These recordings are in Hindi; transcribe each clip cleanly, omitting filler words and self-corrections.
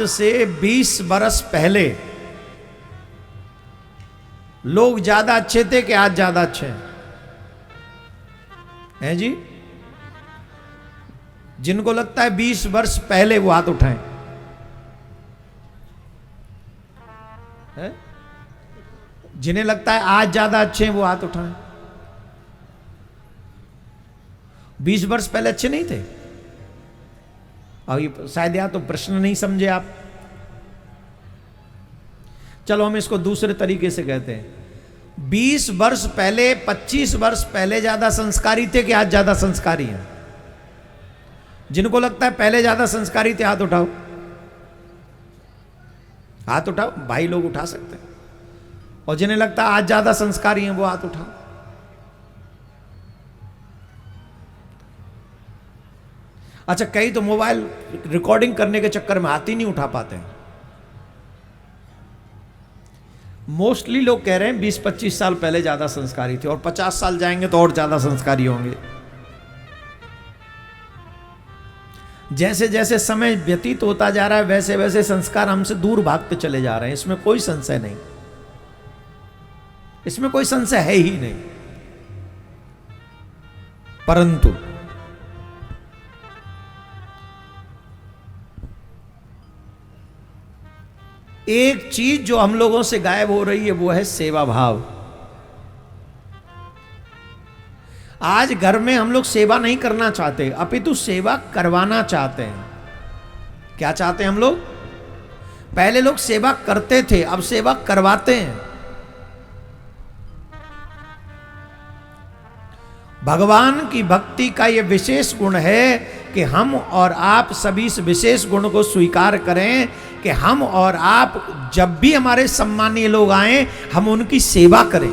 आज से 20 बरस पहले लोग ज्यादा अच्छे थे कि आज ज्यादा अच्छे हैं जी? जिनको लगता है 20 वर्ष पहले वो हाथ उठाएं। है? जिन्हें लगता है आज ज्यादा अच्छे हैं वो हाथ उठाएं। 20 वर्ष पहले अच्छे नहीं थे? और ये शायद या तो प्रश्न नहीं समझे आप। चलो हम इसको दूसरे तरीके से कहते हैं, 20 वर्ष पहले 25 वर्ष पहले ज्यादा संस्कारी थे कि आज ज्यादा संस्कारी हैं? जिनको लगता है पहले ज्यादा संस्कारी थे हाथ उठाओ। हाथ उठाओ, भाई लोग उठा सकते हैं। और जिन्हें लगता है आज ज्यादा संस्कारी हैं वो हाथ उठाओ। अच्छा, कई तो मोबाइल रिकॉर्डिंग करने के चक्कर में हाथ ही नहीं उठा पाते हैं। मोस्टली लोग कह रहे हैं 20-25 साल पहले ज्यादा संस्कारी थे, और 50 साल जाएंगे तो और ज्यादा संस्कारी होंगे। जैसे जैसे समय व्यतीत होता जा रहा है वैसे वैसे संस्कार हमसे दूर भागते चले जा रहे हैं, इसमें कोई संशय नहीं, इसमें कोई संशय है ही नहीं। परंतु एक चीज जो हम लोगों से गायब हो रही है वो है सेवा भाव। आज घर में हम लोग सेवा नहीं करना चाहते, अपितु सेवा करवाना चाहते हैं। क्या चाहते हैं हम लोग? पहले लोग सेवा करते थे, अब सेवा करवाते हैं। भगवान की भक्ति का यह विशेष गुण है कि हम और आप सभी इस विशेष गुण को स्वीकार करें कि हम और आप जब भी हमारे सम्मानीय लोग आए हम उनकी सेवा करें।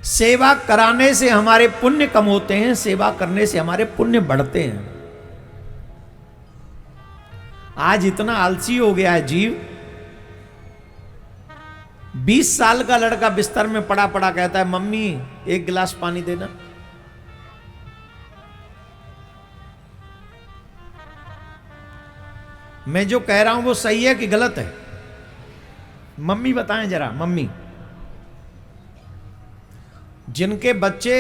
सेवा कराने से हमारे पुण्य कम होते हैं, सेवा करने से हमारे पुण्य बढ़ते हैं। आज इतना आलसी हो गया है जीव, 20 साल का लड़का बिस्तर में पड़ा पड़ा कहता है मम्मी एक गिलास पानी देना। मैं जो कह रहा हूं वो सही है कि गलत है? मम्मी बताएं जरा। मम्मी जिनके बच्चे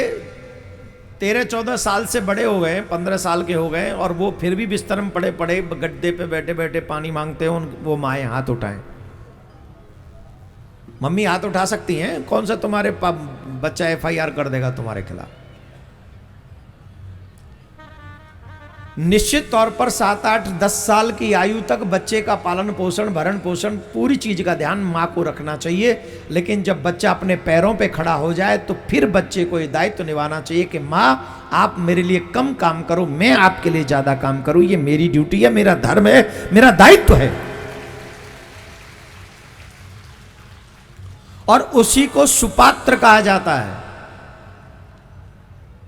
13-14 साल से बड़े हो गए, 15 साल के हो गए, और वो फिर भी बिस्तर में पड़े पड़े गड्ढे पे बैठे बैठे पानी मांगते हो, वो माएँ हाथ उठाएं। मम्मी हाथ उठा सकती हैं? कौन सा तुम्हारे बच्चा FIR कर देगा तुम्हारे खिलाफ? निश्चित तौर पर 7-8-10 साल की आयु तक बच्चे का पालन पोषण, भरण पोषण, पूरी चीज का ध्यान माँ को रखना चाहिए। लेकिन जब बच्चा अपने पैरों पे खड़ा हो जाए तो फिर बच्चे को ये दायित्व निभाना चाहिए कि माँ आप मेरे लिए कम काम करो, मैं आपके लिए ज्यादा काम करूं। ये मेरी ड्यूटी है, मेरा धर्म है, मेरा दायित्व है। और उसी को सुपात्र कहा जाता है,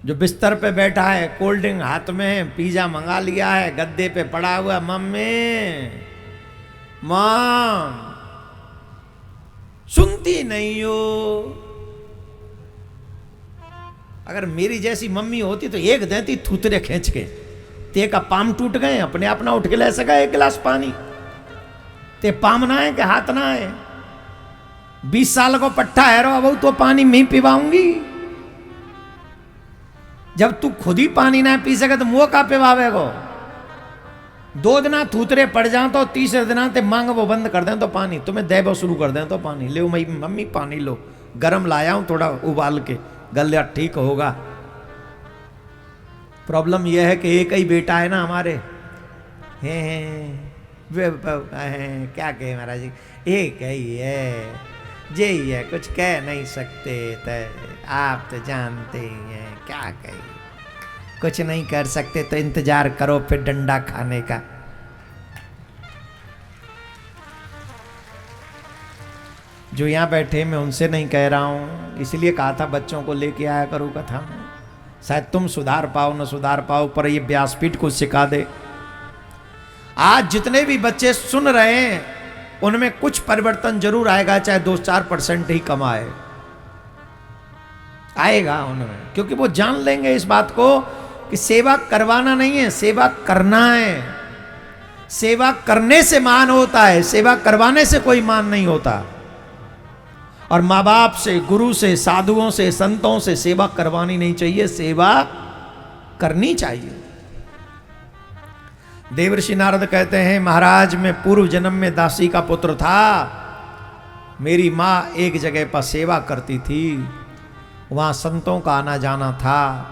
जो बिस्तर पे बैठा है, कोल्ड ड्रिंक हाथ में है, पिज्जा मंगा लिया है, गद्दे पे पड़ा हुआ, मम्मी मां सुनती नहीं हो। अगर मेरी जैसी मम्मी होती तो एक देती थूतरे खींच के, ते का पाम टूट गए, अपने आप ना उठ के ले सका एक गिलास पानी, ते पाम ना है कि हाथ ना है। 20 साल को पट्टा है रो, अब तो पानी मैं पिवाऊंगी। जब तू खुद ही पानी ना पी सके तो मुंह का पिवावे को। 2 दिन थूतरे पड़ जाओ तो तीसरे दिन ते मांग वो बंद कर दें तो पानी, तुम्हें देबो शुरू कर दें तो पानी ले। मम्मी पानी लो, गरम लाया हूं थोड़ा उबाल के, गला ठीक होगा। प्रॉब्लम यह है कि एक ही बेटा है ना हमारे, क्या कहे महाराज जी, एक ही है, यही है, कुछ कह नहीं सकते। आप तो जानते ही हैं, क्या कहें, कुछ नहीं कर सकते तो इंतजार करो फिर डंडा खाने का। जो यहां बैठे मैं उनसे नहीं कह रहा हूं, इसलिए कहा था बच्चों को लेके आया करो कथा में, शायद तुम सुधार पाओ न सुधार पाओ, पर ये व्यासपीठ को सिखा दे। आज जितने भी बच्चे सुन रहे हैं उनमें कुछ परिवर्तन जरूर आएगा, चाहे 2-4% ही कम आए। आएगा उनमें, क्योंकि वो जान लेंगे इस बात को कि सेवा करवाना नहीं है, सेवा करना है। सेवा करने से मान होता है, सेवा करवाने से कोई मान नहीं होता। और माँ बाप से, गुरु से, साधुओं से, संतों से सेवा करवानी नहीं चाहिए, सेवा करनी चाहिए। देवर्षि नारद कहते हैं, महाराज मैं पूर्व जन्म में दासी का पुत्र था। मेरी माँ एक जगह पर सेवा करती थी, वहाँ संतों का आना जाना था।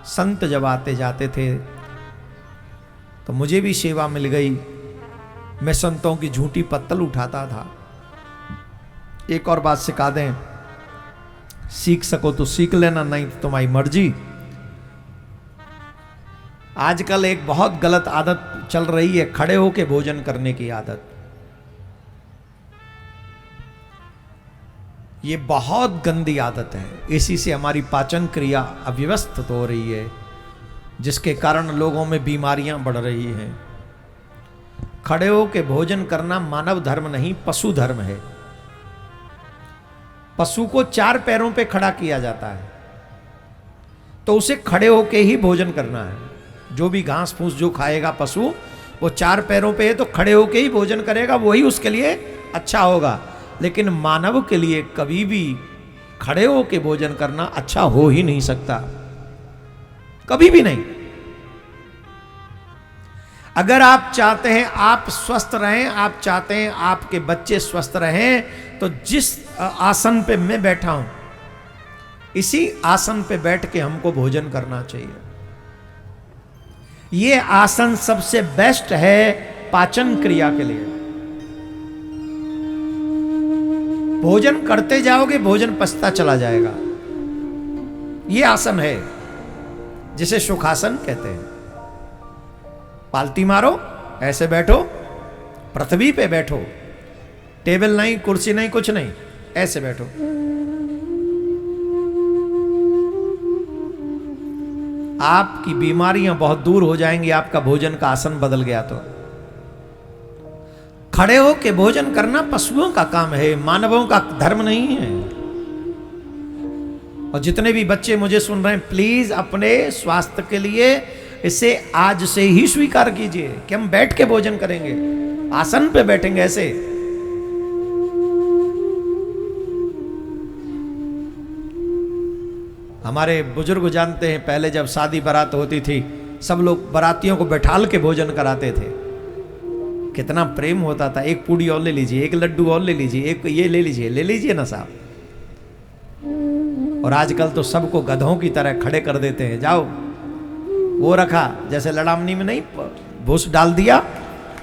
संत जब आते जाते थे तो मुझे भी सेवा मिल गई। मैं संतों की झूठी पत्तल उठाता था। एक और बात सिखा दें, सीख सको तो सीख लेना, नहीं तो तुम्हारी मर्जी। आजकल एक बहुत गलत आदत चल रही है, खड़े होके भोजन करने की आदत। ये बहुत गंदी आदत है। इसी से हमारी पाचन क्रिया अव्यवस्थित हो रही है, जिसके कारण लोगों में बीमारियां बढ़ रही हैं। खड़े होके भोजन करना मानव धर्म नहीं, पशु धर्म है। पशु को 4 पैरों पे खड़ा किया जाता है, तो उसे खड़े होके ही भोजन करना है। जो भी घास फूस जो खाएगा पशु, वो 4 पैरों पे है तो खड़े होके ही भोजन करेगा, वही उसके लिए अच्छा होगा। लेकिन मानव के लिए कभी भी खड़े होके भोजन करना अच्छा हो ही नहीं सकता, कभी भी नहीं। अगर आप चाहते हैं आप स्वस्थ रहें, आप चाहते हैं आपके बच्चे स्वस्थ रहें, तो जिस आसन पे मैं बैठा हूं, इसी आसन पे बैठ के हमको भोजन करना चाहिए। ये आसन सबसे बेस्ट है पाचन क्रिया के लिए। भोजन करते जाओगे, भोजन पचता चला जाएगा। ये आसन है जिसे सुखासन कहते हैं। पालती मारो, ऐसे बैठो, पृथ्वी पे बैठो, टेबल नहीं, कुर्सी नहीं, कुछ नहीं, ऐसे बैठो। आपकी बीमारियां बहुत दूर हो जाएंगी, आपका भोजन का आसन बदल गया तो। खड़े होके भोजन करना पशुओं का काम है, मानवों का धर्म नहीं है। और जितने भी बच्चे मुझे सुन रहे हैं, प्लीज अपने स्वास्थ्य के लिए इसे आज से ही स्वीकार कीजिए कि हम बैठ के भोजन करेंगे, आसन पे बैठेंगे ऐसे। हमारे बुजुर्ग जानते हैं, पहले जब शादी बारात होती थी, सब लोग बारातियों को बैठाल के भोजन कराते थे। कितना प्रेम होता था। एक पूड़ी और ले लीजिए, एक लड्डू और ले लीजिए, एक ये ले लीजिए ना साहब। और आजकल तो सबको गधों की तरह खड़े कर देते हैं। जाओ, वो रखा जैसे लड़ामनी में नहीं, भूस डाल दिया,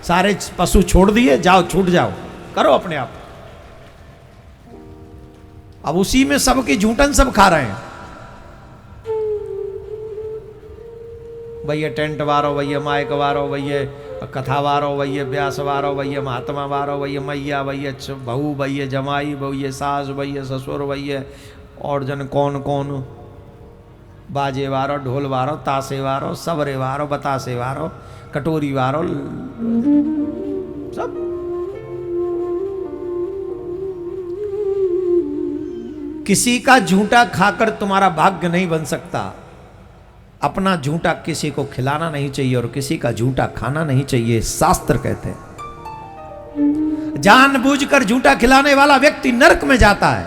सारे पशु छोड़ दिए, जाओ छूट जाओ, करो अपने आप। अब उसी में सबकी झूठन सब खा रहे हैं। भैया टेंट वारो, भैया माइक वारो, भैया कथा वारो, भैया व्यास वारो, भैया महात्मा वारो, भैया मैया, भैया बहू, भैया जमाई, भैया सास, भैया ससुर, भैया और जन कौन कौन, बाजे वारो, ढोल वारो, तासे वारो, सबरे वारो, बतासे वारो, कटोरी वारो, सब। किसी का झूठा खाकर तुम्हारा भाग्य नहीं बन सकता। अपना झूठा किसी को खिलाना नहीं चाहिए और किसी का झूठा खाना नहीं चाहिए, शास्त्र कहते हैं। जानबूझकर झूठा खिलाने वाला व्यक्ति नरक में जाता है,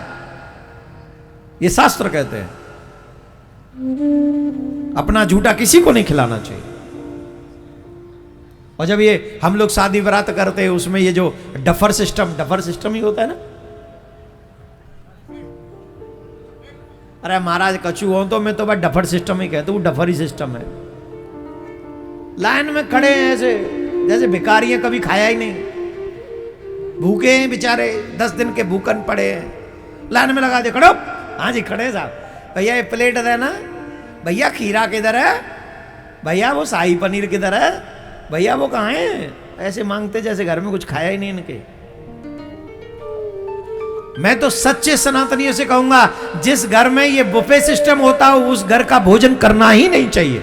ये शास्त्र कहते हैं। अपना झूठा किसी को नहीं खिलाना चाहिए। और जब ये हम लोग शादी बारात करते हैं, उसमें ये जो डफर सिस्टम ही होता है ना। अरे महाराज कछु हो तो मैं तो बस डफर सिस्टम ही कहता हूँ, डफर ही सिस्टम है। लाइन में खड़े हैं ऐसे जैसे भिखारी हैं, कभी खाया ही नहीं, भूखे हैं बेचारे, 10 दिन के भूखन पड़े हैं। लाइन में लगा दे, खड़ो। हाँ जी खड़े साहब। भैया ये प्लेट है ना, भैया खीरा किधर है, भैया वो शाही पनीर किधर है, भैया वो कहाँ है। ऐसे मांगते जैसे घर में कुछ खाया ही नहीं इनके। मैं तो सच्चे सनातनियों से कहूंगा, जिस घर में ये बुफे सिस्टम होता हो उस घर का भोजन करना ही नहीं चाहिए।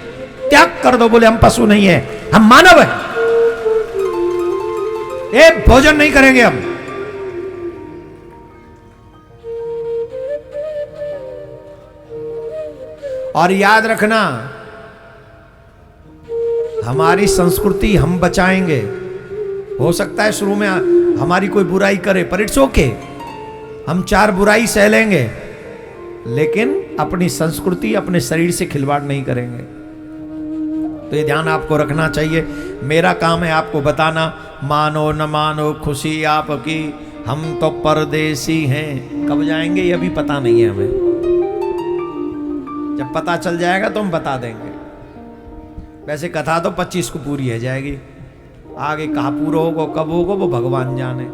त्याग कर दो। बोले हम पशु नहीं है, हम मानव हैं, ये भोजन नहीं करेंगे हम। और याद रखना, हमारी संस्कृति हम बचाएंगे। हो सकता है शुरू में हमारी कोई बुराई करे, पर इट्स ओके, हम 4 बुराई सह लेंगे, लेकिन अपनी संस्कृति, अपने शरीर से खिलवाड़ नहीं करेंगे। तो ये ध्यान आपको रखना चाहिए। मेरा काम है आपको बताना, मानो न मानो खुशी आपकी, हम तो परदेसी हैं। कब जाएंगे ये अभी पता नहीं है हमें, जब पता चल जाएगा तो हम बता देंगे। वैसे कथा तो 25 को पूरी है जाएगी, आगे कहाँ पूरा होगा कब होगा वो भगवान जाने।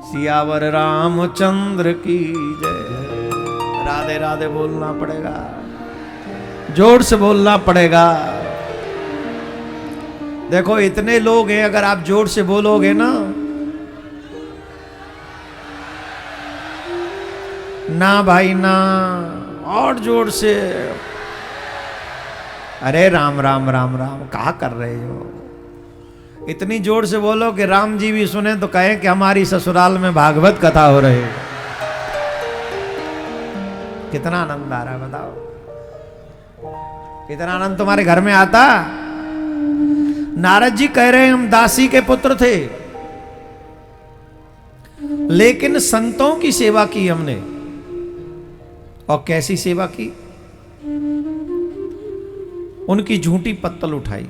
सियावर रामचंद्र की जय। राधे राधे बोलना पड़ेगा, जोर से बोलना पड़ेगा। देखो इतने लोग हैं, अगर आप जोर से बोलोगे ना, ना भाई ना, और जोर से। अरे राम राम राम राम कहा कर रहे हो? इतनी जोर से बोलो कि राम जी भी सुने तो कहें कि हमारी ससुराल में भागवत कथा हो रही है। कितना आनंद आ रहा है बताओ, कितना आनंद तुम्हारे घर में आता। नारद जी कह रहे हैं हम दासी के पुत्र थे, लेकिन संतों की सेवा की हमने। और कैसी सेवा की? उनकी झूठी पत्तल उठाई,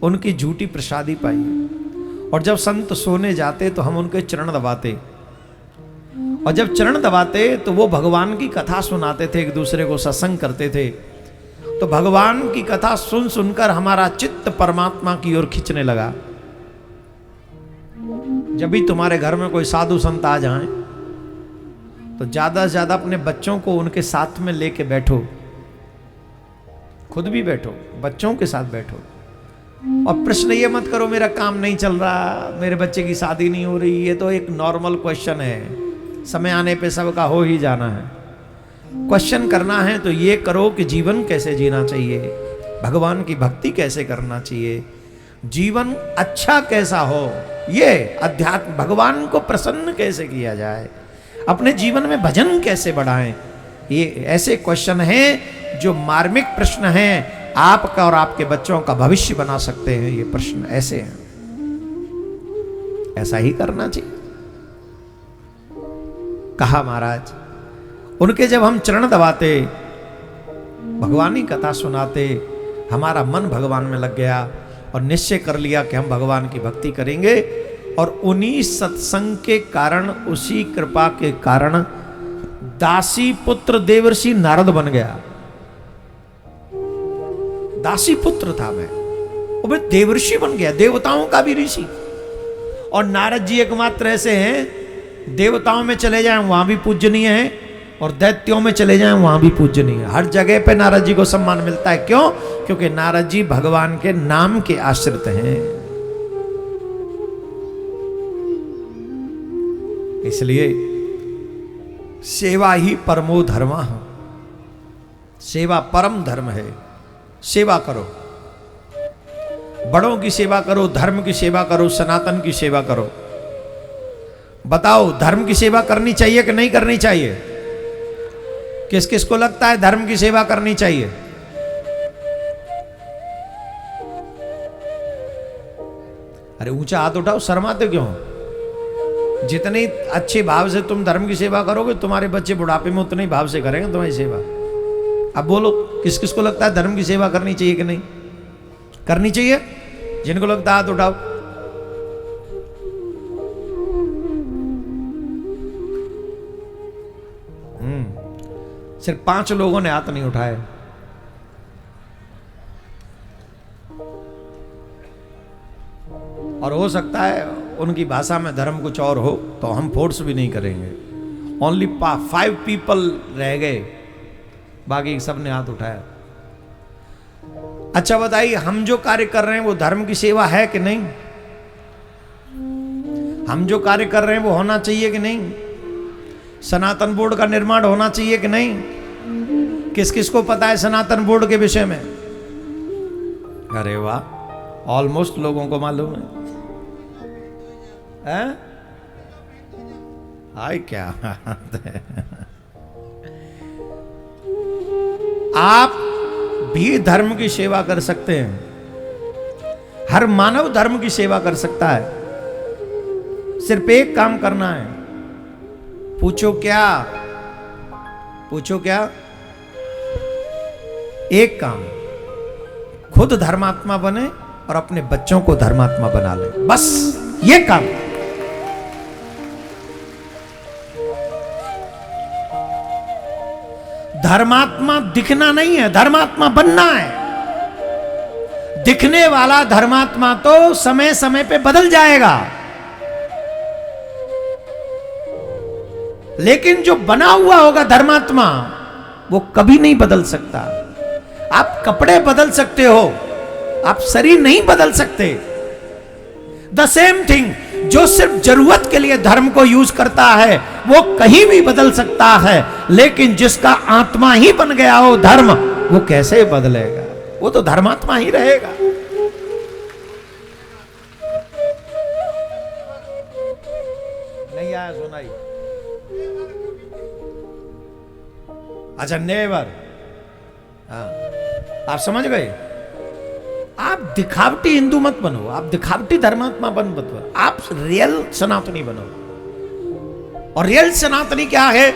उनकी झूठी प्रसादी पाई। और जब संत सोने जाते तो हम उनके चरण दबाते, और जब चरण दबाते तो वो भगवान की कथा सुनाते थे, एक दूसरे को सत्संग करते थे। तो भगवान की कथा सुन सुनकर हमारा चित्त परमात्मा की ओर खींचने लगा। जब भी तुम्हारे घर में कोई साधु संत आ जाएं, तो ज्यादा से ज्यादा अपने बच्चों को उनके साथ में लेके बैठो, खुद भी बैठो, बच्चों के साथ बैठो। और प्रश्न ये मत करो मेरा काम नहीं चल रहा, मेरे बच्चे की शादी नहीं हो रही, ये तो एक नॉर्मल क्वेश्चन है, समय आने पे सबका हो ही जाना है। क्वेश्चन करना है तो ये करो कि जीवन कैसे जीना चाहिए, भगवान की भक्ति कैसे करना चाहिए, जीवन अच्छा कैसा हो, ये अध्यात्म भगवान को प्रसन्न कैसे किया जाए, अपने जीवन में भजन कैसे बढ़ाएं। ये ऐसे क्वेश्चन हैं जो मार्मिक प्रश्न हैं, आपका और आपके बच्चों का भविष्य बना सकते हैं। ये प्रश्न ऐसे हैं, ऐसा ही करना चाहिए। कहा महाराज, उनके जब हम चरण दबाते, भगवान की कथा सुनाते, हमारा मन भगवान में लग गया और निश्चय कर लिया कि हम भगवान की भक्ति करेंगे। और उन्हीं सत्संग के कारण, उसी कृपा के कारण दासी पुत्र देवर्षि नारद बन गया। दासी पुत्र था मैं, और मैं देवर्षि बन गया, देवताओं का भी ऋषि। और नारद जी एकमात्र ऐसे हैं, देवताओं में चले जाएं वहां भी पूजनीय है, और दैत्यों में चले जाएं वहां भी पूजनीय है। हर जगह पे नारद जी को सम्मान मिलता है। क्यों? क्योंकि नारद जी भगवान के नाम के आश्रित हैं। इसलिए सेवा ही परमो धर्म, सेवा परम धर्म है। सेवा करो, बड़ों की सेवा करो, धर्म की सेवा करो, सनातन की सेवा करो। बताओ धर्म की सेवा करनी चाहिए कि नहीं करनी चाहिए? किस किस को लगता है धर्म की सेवा करनी चाहिए? अरे ऊंचा हाथ उठाओ, शर्माते क्यों? जितने अच्छे भाव से तुम धर्म की सेवा करोगे, तुम्हारे बच्चे बुढ़ापे में उतने ही भाव से करेंगे तुम्हारी सेवा। अब बोलो किस किस को लगता है धर्म की सेवा करनी चाहिए कि नहीं करनी चाहिए? जिनको लगता है हाथ उठाओ। सिर्फ 5 लोगों ने हाथ नहीं उठाए। और हो सकता है उनकी भाषा में धर्म कुछ और हो, तो हम फोर्स भी नहीं करेंगे। ओनली 5 पीपल रह गए, बाकी सब ने हाथ उठाया। अच्छा बताइए, हम जो कार्य कर रहे हैं वो धर्म की सेवा है कि नहीं? हम जो कार्य कर रहे हैं वो होना चाहिए कि नहीं? सनातन बोर्ड का निर्माण होना चाहिए कि नहीं? किस किस को पता है सनातन बोर्ड के विषय में? अरे वाह, ऑलमोस्ट लोगों को मालूम है। हाय क्या बात है। आप भी धर्म की सेवा कर सकते हैं। हर मानव धर्म की सेवा कर सकता है। सिर्फ एक काम करना है। पूछो क्या? पूछो क्या? एक काम, खुद धर्मात्मा बने और अपने बच्चों को धर्मात्मा बना ले, बस ये काम। धर्मात्मा दिखना नहीं है, धर्मात्मा बनना है। दिखने वाला धर्मात्मा तो समय समय पे बदल जाएगा, लेकिन जो बना हुआ होगा धर्मात्मा, वो कभी नहीं बदल सकता। आप कपड़े बदल सकते हो, आप शरीर नहीं बदल सकते। द सेम थिंग, जो सिर्फ जरूरत के लिए धर्म को यूज करता है वो कहीं भी बदल सकता है, लेकिन जिसका आत्मा ही बन गया हो धर्म, वो कैसे बदलेगा? वो तो धर्मात्मा ही रहेगा। नहीं आया सुनाई? अच्छा, नेवर। हाँ, आप समझ गए? आप दिखावटी हिंदू मत बनो, आप दिखावटी धर्मात्मा मत बनो, आप रियल सनातनी बनो। और रियल सनातनी क्या है?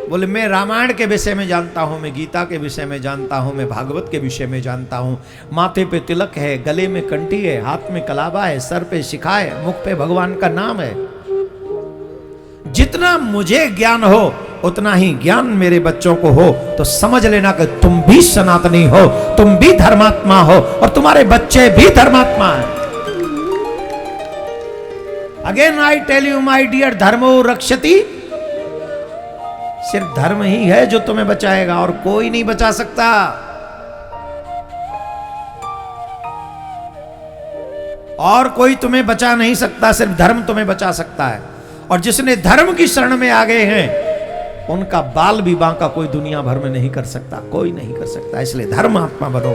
बोले मैं रामायण के विषय में जानता हूं, मैं गीता के विषय में जानता हूं, मैं भागवत के विषय में जानता हूं। माथे पे तिलक है, गले में कंठी है, हाथ में कलावा है, सर पे शिखा है, मुख पे भगवान का नाम है। जितना मुझे ज्ञान हो उतना ही ज्ञान मेरे बच्चों को हो, तो समझ लेना कि तुम भी सनातनी हो, तुम भी धर्मात्मा हो और तुम्हारे बच्चे भी धर्मात्मा हैं। Again I tell you my dear, धर्मो रक्षति। सिर्फ धर्म ही है जो तुम्हें बचाएगा और कोई नहीं बचा सकता। और कोई तुम्हें बचा नहीं सकता, सिर्फ धर्म तुम्हें बचा सकता है। और जिसने धर्म की शरण में आ गए हैं, उनका बाल भी बांका कोई दुनिया भर में नहीं कर सकता, कोई नहीं कर सकता। इसलिए धर्मात्मा बनो।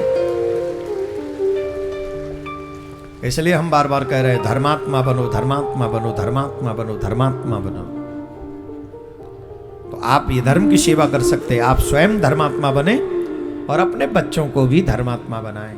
इसलिए हम बार बार कह रहे हैं, धर्मात्मा बनो, धर्मात्मा बनो, धर्मात्मा बनो, धर्मात्मा बनो। तो आप ये धर्म की सेवा कर सकते हैं। आप स्वयं धर्मात्मा बने और अपने बच्चों को भी धर्मात्मा बनाएं।